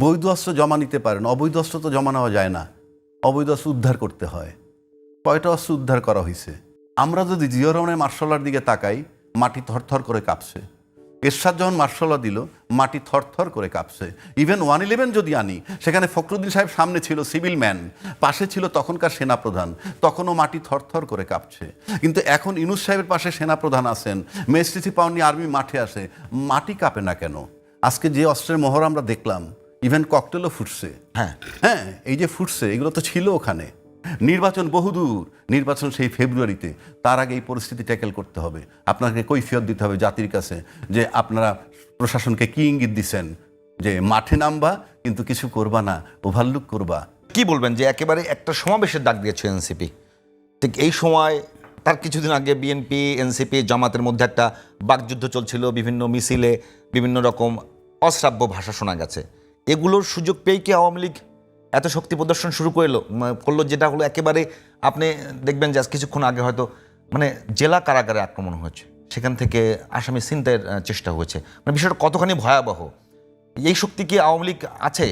বৈধ অস্ত্র জমা নিতে পারেন, অবৈধ অস্ত্র তো জমা নেওয়া যায় না। অবৈধ অস্ত্র উদ্ধার করতে হয়। কয়টা অস্ত্র উদ্ধার করা হয়েছে? আমরা যদি জিয়াউর রহমানের মার্শাল্লার দিকে তাকাই, মাটি থরথর করে কাঁপছে। এরশাদ যখন মার্শাল্লা দিল, মাটি থরথর করে কাঁপছে। ইভেন 111 যদি আনি, সেখানে ফখরুদ্দিন সাহেব সামনে ছিল সিভিল ম্যান, পাশে ছিল তখনকার সেনাপ্রধান, তখনও মাটি থরথর করে কাঁপছে। কিন্তু এখন ইউনূস সাহেবের পাশে সেনাপ্রধান আছেন, মেজটিসি পাওনি আর্মি মাঠে আসে, মাটি কাঁপে না কেন? আজকে যে অস্ত্রের মোহর আমরা দেখলাম, ইভেন ককটেলও ফুটছে। হ্যাঁ, এই যে ফুটছে, এগুলো তো ছিল ওখানে। নির্বাচন বহুদূর, নির্বাচন সেই ফেব্রুয়ারিতে। তার আগে এই পরিস্থিতি ট্যাকেল করতে হবে। আপনাকে কৈফিয়ত দিতে হবে জাতির কাছে যে আপনারা প্রশাসনকে কি ইঙ্গিত দিচ্ছেন, যে মাঠে নামবা কিন্তু কিছু করবা না, ওভারলুক করবা। কি বলবেন যে একেবারে একটা সমাবেশের ডাক দিয়েছে এনসিপি, ঠিক এই সময় তার কিছুদিন আগে বিএনপি এনসিপি জামাতের মধ্যে একটা বাকযুদ্ধ চলছিল, বিভিন্ন মিছিলে বিভিন্ন রকম অশ্রাব্য ভাষা শোনা গেছে। এগুলোর সুযোগ পেয়ে কি আওয়ামী লীগ এত শক্তি প্রদর্শন শুরু করলো, যেটা হলো একেবারে আপনি দেখবেন যে আজ কিছুক্ষণ আগে হয়তো মানে জেলা কারাগারে আক্রমণ হয়েছে, সেখান থেকে আসামি ছিনতাইয়ের চেষ্টা হয়েছে। মানে বিষয়টা কতখানি ভয়াবহ, এই শক্তি কি আওয়ামী লীগ আছে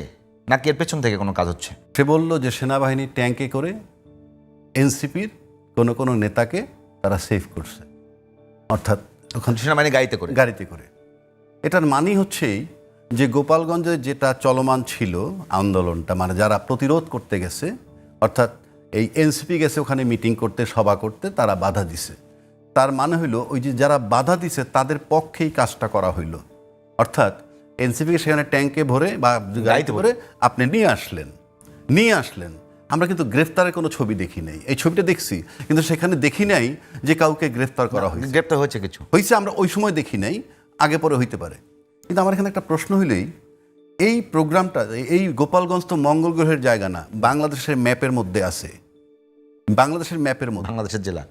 নাকি এর পেছন থেকে কোনো কাজ হচ্ছে? সে বলল যে সেনাবাহিনী ট্যাঙ্কে করে এনসিপির কোনো কোনো নেতাকে তারা সেভ করছে, অর্থাৎ ওখানে সেনাবাহিনী গাড়িতে করে। এটার মানেই হচ্ছেই যে গোপালগঞ্জে যেটা চলমান ছিল আন্দোলনটা, মানে যারা প্রতিরোধ করতে গেছে, অর্থাৎ এই এনসিপি গেছে ওখানে মিটিং করতে, সভা করতে, তারা বাধা দিছে। তার মানে হইল ওই যে যারা বাধা দিছে তাদের পক্ষেই কাজটা করা হইল। অর্থাৎ এনসিপিকে সেখানে ট্যাঙ্কে ভরে বা গাড়িতে ভরে আপনি নিয়ে আসলেন। আমরা কিন্তু গ্রেফতারের কোনো ছবি দেখি নাই। এই ছবিটা দেখছি, কিন্তু সেখানে দেখি নাই যে কাউকে গ্রেফতার করা হয়েছে। গ্রেফতার হয়েছে কিছু হয়েছে, আমরা ওই সময় দেখি নাই, আগে পরে হইতে পারে। কিন্তু আমার এখানে একটা প্রশ্ন হইলেই, এই প্রোগ্রামটা, এই গোপালগঞ্জ তো মঙ্গল গ্রহের জায়গা না, বাংলাদেশের ম্যাপের মধ্যে আছে, বাংলাদেশের জেলা।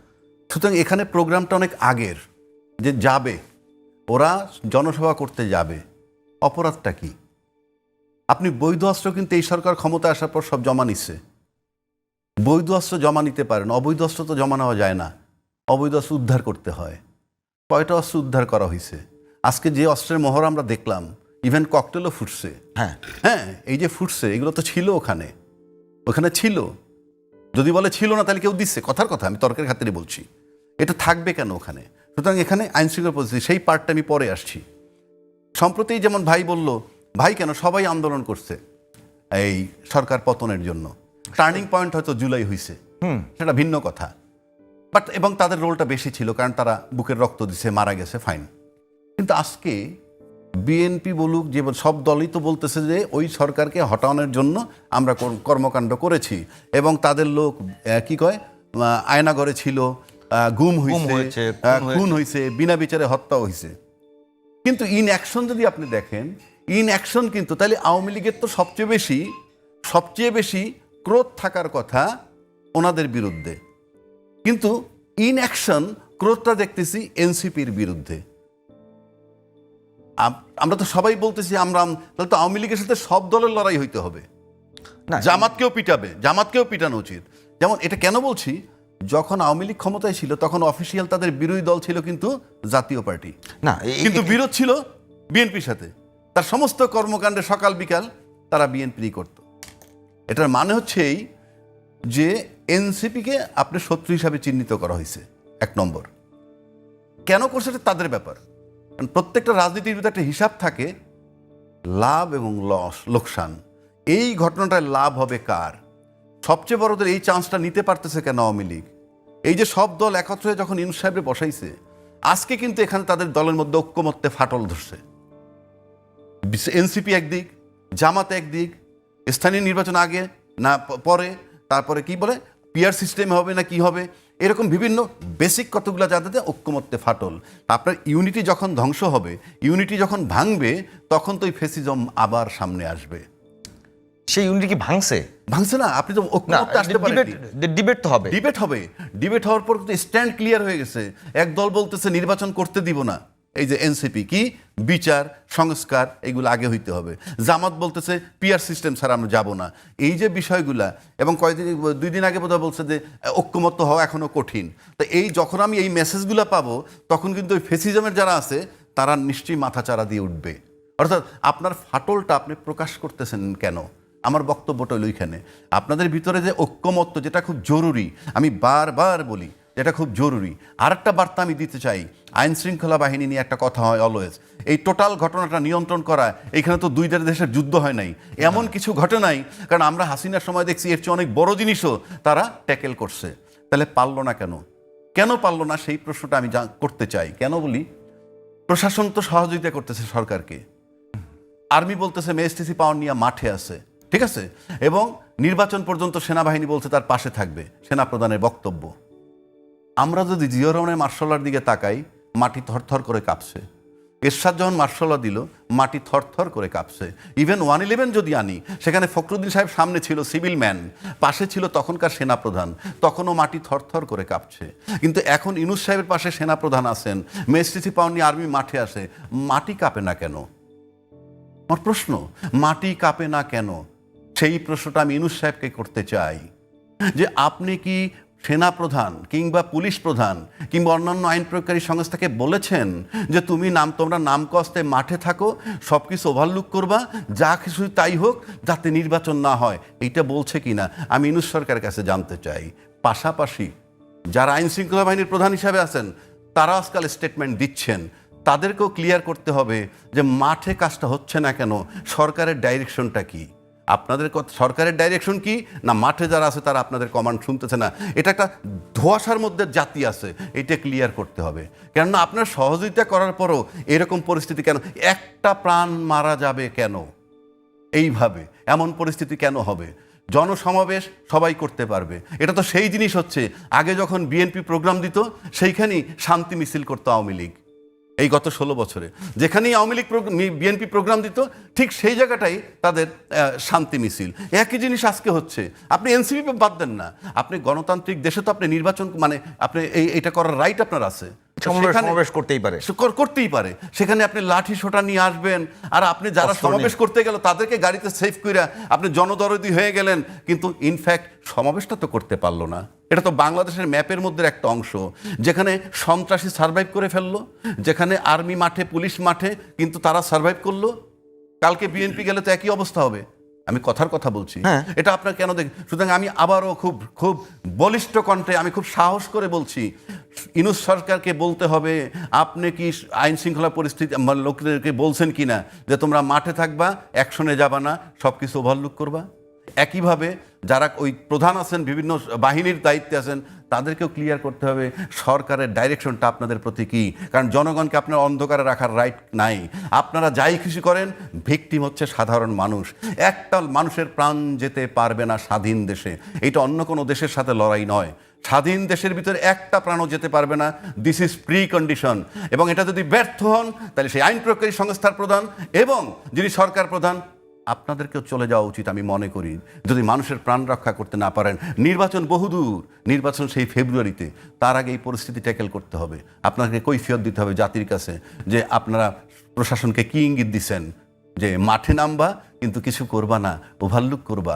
সুতরাং এখানে প্রোগ্রামটা অনেক আগের, যে যাবে ওরা জনসভা করতে যাবে, অপরাধটা কি? আপনি বৈধ অস্ত্র কিন্তু এই সরকার ক্ষমতা আসার পর সব জমা নিচ্ছে। বৈধ অস্ত্র জমা নিতে পারেন, অবৈধ অস্ত্র তো জমা নেওয়া যায় না। অবৈধ অস্ত্র উদ্ধার করতে হয়। কয়টা অস্ত্র উদ্ধার করা হয়েছে? আজকে যে অস্ত্রের মোহর আমরা দেখলাম, ইভেন ককটেলও ফুটছে। হ্যাঁ, এই যে ফুটছে, এগুলো তো ছিল ওখানে ছিল। যদি বলে ছিল না, তাহলে কেউ দিচ্ছে, কথার কথা, আমি তর্কের খাতিরে বলছি। এটা থাকবে কেন ওখানে? সুতরাং এখানে আইনশৃঙ্খলা পরিস্থিতি, সেই পার্টটা আমি পরে আসছি। সম্প্রতি যেমন ভাই বলল, ভাই কেন সবাই আন্দোলন করছে এই সরকার পতনের জন্য, টার্নিং পয়েন্ট হয়তো জুলাই হয়েছে, সেটা ভিন্ন কথা। বাট এবং তাদের রোলটা বেশি ছিল, কারণ তারা বুকের রক্ত দিছে, মারা গেছে, ফাইন। কিন্তু আজকে বিএনপি বলুক, যে সব দলই তো বলতেছে যে ওই সরকারকে হটানোর জন্য আমরা কর্মকাণ্ড করেছি, এবং তাদের লোক কি কয়, আয়নাঘরে ছিল, গুম হয়েছে, খুন হয়েছে, বিনা বিচারে হত্যা হয়েছে। কিন্তু ইন অ্যাকশন যদি আপনি দেখেন, ইন অ্যাকশন কিন্তু তাহলে আওয়ামী লীগের তো সবচেয়ে বেশি ক্রোধ থাকার কথা ওনাদের বিরুদ্ধে, কিন্তু ইন অ্যাকশন ক্রোধটা দেখতেছি এনসিপির বিরুদ্ধে। আমরা তো সবাই বলতেছি তাহলে তো আওয়ামী লীগের সাথে সব দলের লড়াই হইতে হবে, জামাতকেও পিটানো উচিত। যেমন এটা কেন বলছি, যখন আওয়ামী লীগ ক্ষমতায় ছিল তখন অফিসিয়াল তাদের বিরোধী দল ছিল কিন্তু জাতীয় পার্টি না, কিন্তু বিরোধ ছিল বিএনপির সাথে। তার সমস্ত কর্মকাণ্ডে সকাল বিকাল তারা বিএনপি করত। এটার মানে হচ্ছে এই যে এনসিপিকে আপনি শত্রু হিসাবে চিহ্নিত করা হয়েছে। এক নম্বর, কেন করছে এটা তাদের ব্যাপার। প্রত্যেকটা রাজনীতির ভিতরে একটা হিসাব থাকে, লাভ এবং লোকসান। এই ঘটনাটায় লাভ হবে কার? সবচেয়ে বড়দের এই চান্সটা নিতে পারতেছে কেন আওয়ামী লীগ? এই যে সব দল একত্র হয়ে যখন ইউনূস সাহেবরে বসাইছে, আজকে কিন্তু এখানে তাদের দলের মধ্যে ঐক্যমত্যে ফাটল ধরছে। এনসিপি একদিক, জামাত একদিক, স্থানীয় নির্বাচন আগে না পরে, তারপরে কি বলে পিআর সিস্টেম হবে না কি হবে, এরকম বিভিন্ন বেসিক কতগুলো যাতে ঐক্যমত্যে ফাটল। আপনার ইউনিটি যখন ধ্বংস হবে, ইউনিটি যখন ভাঙবে, তখন তো ওই ফেসিজম আবার সামনে আসবে। সেই ইউনিটি কি ভাঙছে না? আপনি তো ঐক্যমত্যে আসতে পারেন, ডিবেট হওয়ার পর তো স্ট্যান্ড ক্লিয়ার হয়ে গেছে। এক দল বলতেছে নির্বাচন করতে দিব না, এই যে এনসিপি, কি বিচার সংস্কার এগুলো আগে হইতে হবে। জামাত বলতেছে পিআর সিস্টেম ছাড়া আমরা যাব না। এই যে বিষয়গুলা, এবং দুই দিন আগে বোধহয় বলছে যে ঐক্যমত্য হওয়া এখনো কঠিন। তো এই যখন আমি এই মেসেজগুলো পাবো, তখন কিন্তু ওই ফেসিজমের যারা আছে তারা নিশ্চয়ই মাথা চারা দিয়ে উঠবে। অর্থাৎ আপনার ফাটলটা আপনি প্রকাশ করতেছেন কেন? আমার বক্তব্যটা হলো ওইখানে আপনাদের ভিতরে যে ঐক্যমত্য, যেটা খুব জরুরি, আমি বারবার বলি যেটা খুব জরুরি। আর একটা বার্তা আমি দিতে চাই, আইন শৃঙ্খলা বাহিনী নিয়ে একটা কথা হয় অলওয়েজ, এই টোটাল ঘটনাটা নিয়ন্ত্রণ করা, এখানে তো দুই দেশের যুদ্ধ হয় নাই, এমন কিছু ঘটে নাই। কারণ আমরা হাসিনার সময় দেখছি এর চেয়ে অনেক বড় জিনিসও তারা ট্যাকেল করছে। তাহলে পারলো না কেন? কেন পারলো না সেই প্রশ্নটা আমি করতে চাই। কেন বলি, প্রশাসন তো সহযোগিতা করতেছে সরকারকে, আর্মি বলতেছে মেএসটিসি পাওয়ার নিয়ে মাঠে আছে, ঠিক আছে, এবং নির্বাচন পর্যন্ত সেনাবাহিনী বলছে তার পাশে থাকবে, সেনাপ্রধানের বক্তব্য। আমরা যদি জিয়া রহমানের মার্শালার দিকে তাকাই, মাটি থরথর করে কাঁপছে। এরশাদ যখন মার্শাল্লা দিল, মাটি থরথর করে কাঁপছে। ইভেন 111 যদি আনি, সেখানে ফখরুদ্দিন সাহেব সামনে ছিল সিভিল ম্যান, পাশে ছিল তখনকার সেনাপ্রধান, তখনও মাটি থরথর করে কাঁপছে। কিন্তু এখন ইউনূস সাহেবের পাশে সেনাপ্রধান আছেন, মেএসটিসি পাওয়ার নিয়ে আর্মি মাঠে আসে, মাটি কাঁপে না কেন? আমার প্রশ্ন, মাটি কাঁপে না কেন? সেই প্রশ্নটা আমি ইউনূস সাহেবকে করতে চাই যে আপনি কি সেনাপ্রধান কিংবা পুলিশ প্রধান কিংবা অন্যান্য আইন প্রয়োগকারী সংস্থাকে বলেছেন যে তোমরা নাম কস্তে মাঠে থাকো, সব কিছু ওভারলুক করবা, যা কিছু তাই হোক, যাতে নির্বাচন না হয়? এইটা বলছে কিনা আমি ইউনূস সরকারের কাছে জানতে চাই। পাশাপাশি যারা আইন শৃঙ্খলা বাহিনীর প্রধান হিসাবে আছেন, তারা আজকাল স্টেটমেন্ট দিচ্ছেন, তাদেরকেও ক্লিয়ার করতে হবে যে মাঠে কাজটা হচ্ছে না কেন, সরকারের ডাইরেকশনটা কি? আপনাদের সরকারের ডাইরেকশন কি, না মাঠে যারা আছে তারা আপনাদের কমান্ড শুনতেছে না? এটা একটা ধোঁয়াশার মধ্যে জাতি আছে, এটা ক্লিয়ার করতে হবে। কেননা আপনার সহযোগিতা করার পরও এরকম পরিস্থিতি কেন? একটা প্রাণ মারা যাবে কেন এইভাবে? এমন পরিস্থিতি কেন হবে? জনসমাবেশ সবাই করতে পারবে, এটা তো সেই জিনিস হচ্ছে আগে যখন বিএনপি প্রোগ্রাম দিত সেইখানেই শান্তি মিছিল করতো আওয়ামী লীগ। এই গত 16 বছরে যেখানেই আওয়ামী লীগ বিএনপি প্রোগ্রাম দিত, ঠিক সেই জায়গাটাই তাদের শান্তি মিছিল। একই জিনিস আজকে হচ্ছে। আপনি এনসিপি বাদ দেন না, আপনি গণতান্ত্রিক দেশে তো আপনি নির্বাচন আপনি এটা করার রাইট আপনার আছে, সমাবেশ করতেই পারে, করতেই পারে। সেখানে আপনি লাঠি সোটা নিয়ে আসবেন, আর আপনি যারা সমাবেশ করতে গেল তাদেরকে গাড়িতে সেফ কইরা আপনি জনদরদি হয়ে গেলেন, কিন্তু ইনফ্যাক্ট সমাবেশটা তো করতে পারলো না। এটা তো বাংলাদেশের ম্যাপের মধ্যে একটা অংশ, যেখানে সন্ত্রাসী সার্ভাইভ করে ফেললো, যেখানে আর্মি মাঠে, পুলিশ মাঠে, কিন্তু তারা সার্ভাইভ করলো। কালকে বিএনপি গেলে তো একই অবস্থা হবে। আমি কথার কথা বলছি, এটা আপনার কেন দেখ। সুতরাং আমি আবারও খুব খুব বলিষ্ঠ কণ্ঠে, আমি খুব সাহস করে বলছি, ইউনূস সরকারকে বলতে হবে, আপনি কি আইন শৃঙ্খলা পরিস্থিতি লোকদেরকে বলছেন কিনা যে তোমরা মাঠে থাকবা, অ্যাকশনে যাবা না, সব কিছু ওভারলুক করবা? একইভাবে যারা ওই প্রধান আছেন, বিভিন্ন বাহিনীর দায়িত্বে আছেন, তাদেরকেও ক্লিয়ার করতে হবে সরকারের ডাইরেকশনটা আপনাদের প্রতি কী। কারণ জনগণকে আপনার অন্ধকারে রাখার রাইট নাই। আপনারা যাই খুশি করেন, ভিকটিম হচ্ছে সাধারণ মানুষ। একটা মানুষের প্রাণ যেতে পারবে না স্বাধীন দেশে, এটা অন্য কোনো দেশের সাথে লড়াই নয়। স্বাধীন দেশের ভিতরে একটা প্রাণও যেতে পারবে না, দিস ইজ প্রি কন্ডিশন। এবং এটা যদি ব্যর্থ হন, তাহলে সেই আইন প্রয়োগকারী সংস্থার প্রধান এবং যিনি সরকার প্রধান, আপনাদেরকেও চলে যাওয়া উচিত আমি মনে করি, যদি মানুষের প্রাণ রক্ষা করতে না পারেন। নির্বাচন বহুদূর, নির্বাচন সেই ফেব্রুয়ারিতে, তার আগে এই পরিস্থিতি ট্যাকেল করতে হবে। আপনাকে কৈফিয়ত দিতে হবে জাতির কাছে যে আপনারা প্রশাসনকে কি ইঙ্গিত দিচ্ছেন, যে মাঠে নামবা কিন্তু কিছু করবা না, ওভারলুক করবা।